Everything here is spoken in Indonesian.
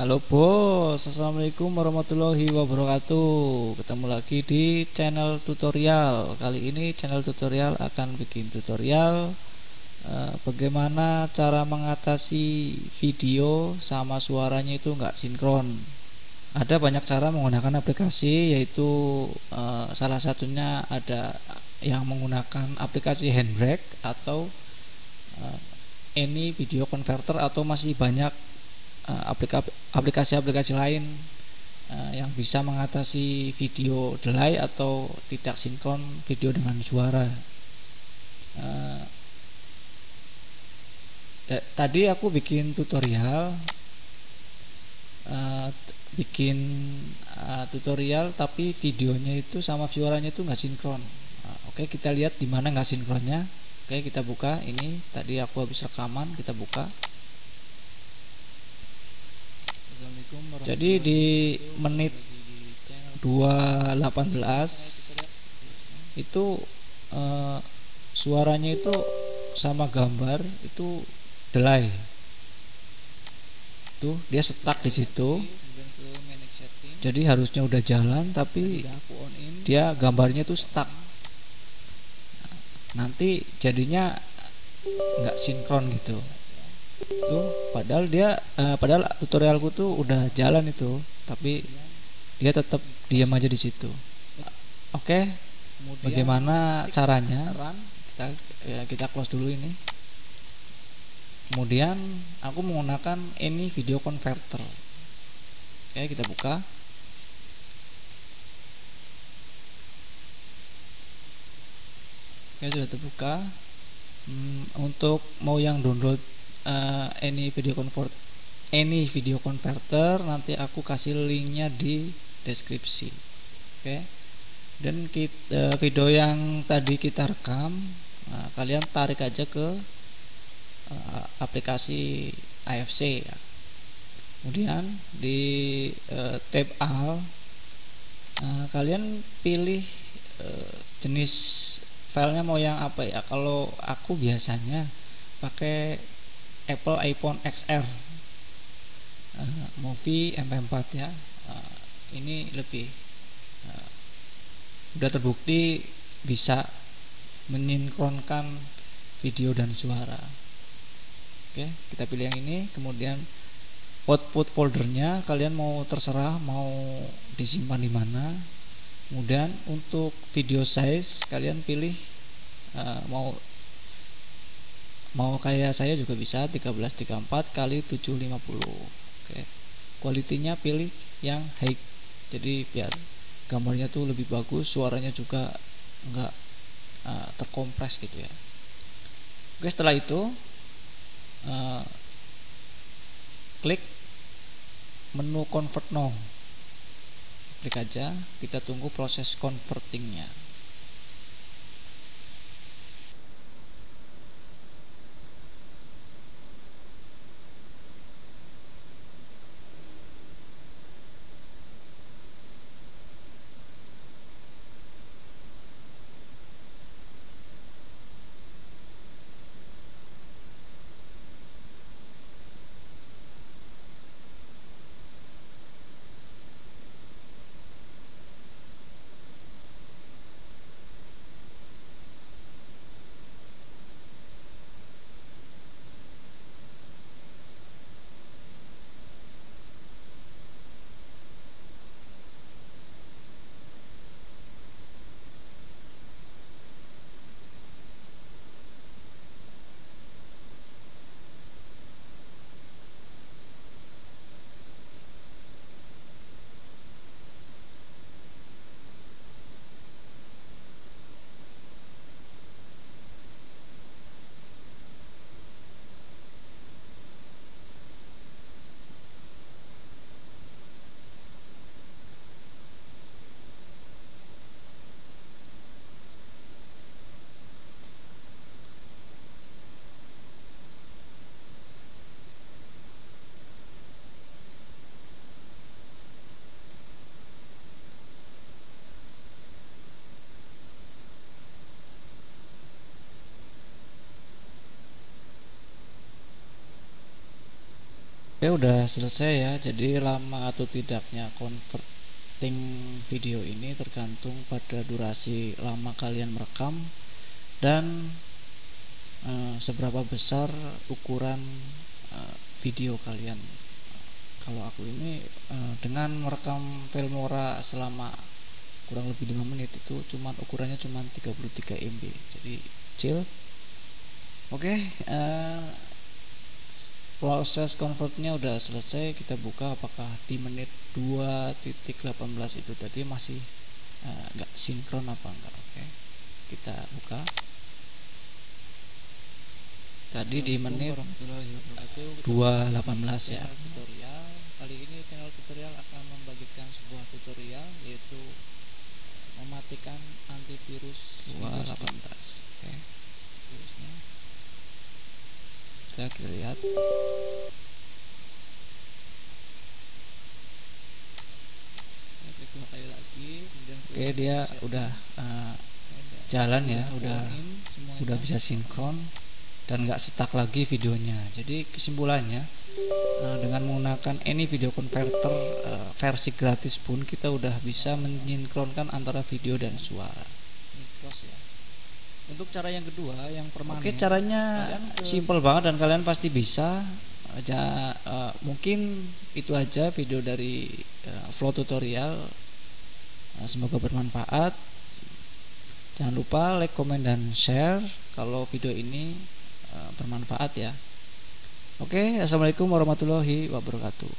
Halo bos, assalamualaikum warahmatullahi wabarakatuh. Ketemu lagi di channel tutorial. Kali ini channel tutorial akan bikin tutorial bagaimana cara mengatasi video sama suaranya itu nggak sinkron. Ada banyak cara menggunakan aplikasi, yaitu salah satunya ada yang menggunakan aplikasi Handbrake atau any video converter, atau masih banyak aplikasi-aplikasi lain yang bisa mengatasi video delay atau tidak sinkron video dengan suara. Tadi aku bikin tutorial, tutorial tapi videonya itu sama suaranya itu nggak sinkron. Oke, kita lihat di mana nggak sinkronnya. Oke, kita buka. Ini tadi aku habis rekaman, kita buka. Jadi di menit 2:18 itu suaranya itu sama gambar itu delay. Tuh, dia stuck di situ. Jadi harusnya udah jalan tapi dia gambarnya itu stuck. Nanti jadinya nggak sinkron gitu. Tuh, padahal tutorialku tuh udah jalan itu, tapi dia tetap diam aja di situ. Oke, bagaimana caranya? Kita close dulu ini. Kemudian aku menggunakan any video converter. Oke, kita buka. Oke, sudah terbuka. Untuk mau yang download any video converter, nanti aku kasih linknya di deskripsi. Oke. Dan video yang tadi kita rekam, kalian tarik aja ke aplikasi AFC ya. Kemudian di tab All, kalian pilih jenis filenya mau yang apa ya. Kalau aku biasanya pakai Apple iPhone XR, movie MP4 ya. Ini lebih udah terbukti bisa mensinkronkan video dan suara. Oke, kita pilih yang ini. Kemudian output foldernya kalian mau terserah mau disimpan di mana. Kemudian untuk video size kalian pilih mau kayak saya juga bisa 1334 kali 750. Oke. Kualitinya pilih yang high. Jadi biar gambarnya tuh lebih bagus, suaranya juga enggak terkompres gitu ya. Oke, setelah itu klik menu convert now. Klik aja, kita tunggu proses convertingnya. Oke, udah selesai ya. Jadi lama atau tidaknya converting video ini tergantung pada durasi lama kalian merekam dan seberapa besar ukuran video kalian. Kalau aku ini dengan merekam Filmora selama kurang lebih 5 menit itu ukurannya cuma 33 MB. Jadi chill. Oke, proses convertnya udah selesai. Kita buka apakah di menit 2.18 itu tadi masih nggak sinkron apa enggak. Oke, kita buka. Tadi di menit 2.18 ya. Tutorial kali ini channel tutorial akan membagikan sebuah tutorial yaitu mematikan antivirus 2.18. Oke, virusnya kita lihat. Klik 2 kali lagi, oke, dia udah jalan ya, udah bisa sinkron dan nggak stuck lagi videonya. Jadi kesimpulannya, dengan menggunakan any video converter versi gratis pun kita udah bisa mensinkronkan antara video dan suara. Untuk cara yang kedua, yang permanen. Oke, caranya simple banget dan kalian pasti bisa. Mungkin itu aja video dari Flow Tutorial. Semoga bermanfaat. Jangan lupa like, komen, dan share kalau video ini bermanfaat ya. Oke, assalamualaikum warahmatullahi wabarakatuh.